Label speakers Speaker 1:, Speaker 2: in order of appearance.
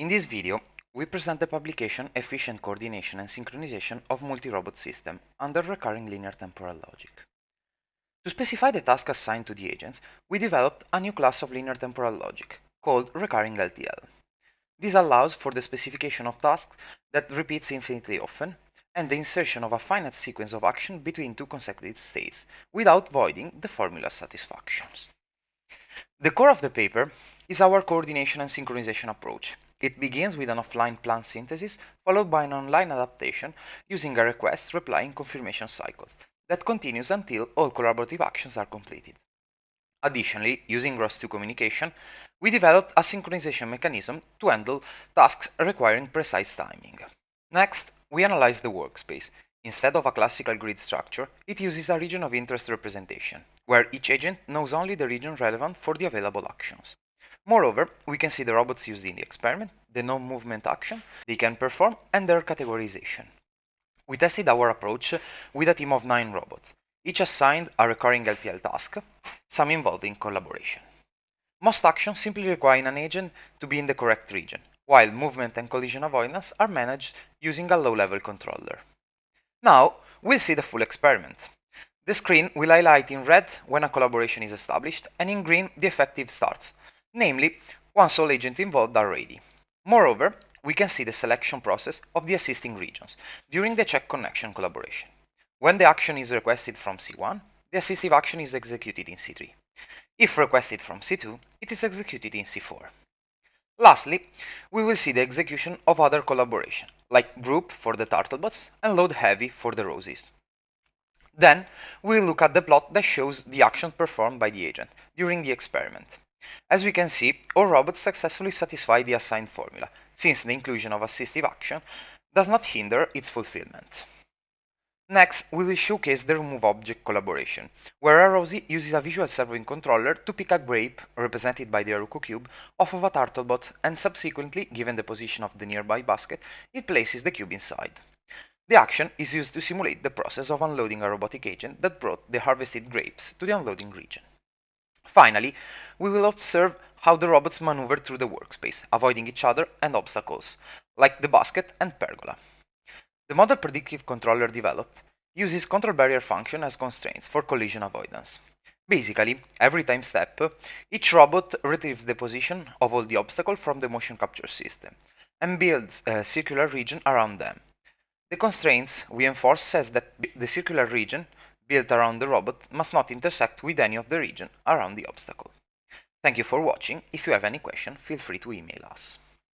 Speaker 1: In this video, we present the publication efficient coordination and synchronization of multi-robot system under recurring linear temporal logic. To specify the task assigned to the agents, we developed a new class of linear temporal logic, called recurring LTL. This allows for the specification of tasks that repeats infinitely often, and the insertion of a finite sequence of action between two consecutive states, without voiding the formula satisfactions. The core of the paper is our coordination and synchronization approach. It begins with an offline plan synthesis, followed by an online adaptation using a request-reply confirmation cycle that continues until all collaborative actions are completed. Additionally, using ROS2 communication, we developed a synchronization mechanism to handle tasks requiring precise timing. Next, we analyze the workspace. Instead of a classical grid structure, it uses a region of interest representation, where each agent knows only the region relevant for the available actions. Moreover, we can see the robots used in the experiment, the non-movement action they can perform, and their categorization. We tested our approach with a team of 9 robots, each assigned a recurring LTL task, some involving collaboration. Most actions simply require an agent to be in the correct region, while movement and collision avoidance are managed using a low-level controller. Now, we'll see the full experiment. The screen will highlight in red when a collaboration is established, and in green the effective starts, namely, once all agents involved are ready. Moreover, we can see the selection process of the assisting regions during the check connection collaboration. When the action is requested from C1, the assistive action is executed in C3. If requested from C2, it is executed in C4. Lastly, we will see the execution of other collaboration, like group for the turtlebots and load heavy for the roses. Then, we'll look at the plot that shows the action performed by the agent during the experiment. As we can see, all robots successfully satisfy the assigned formula, since the inclusion of assistive action does not hinder its fulfillment. Next, we will showcase the remove object collaboration, where a Rosie uses a visual serving controller to pick a grape, represented by the Aruko cube, off of a turtlebot, and subsequently, given the position of the nearby basket, it places the cube inside. The action is used to simulate the process of unloading a robotic agent that brought the harvested grapes to the unloading region. Finally, we will observe how the robots maneuver through the workspace, avoiding each other and obstacles, like the basket and pergola. The model predictive controller developed uses control barrier function as constraints for collision avoidance. Basically, every time step, each robot retrieves the position of all the obstacles from the motion capture system and builds a circular region around them. The constraints we enforce says that the circular region built around the robot must not intersect with any of the region around the obstacle. Thank you for watching. If you have any question, feel free to email us.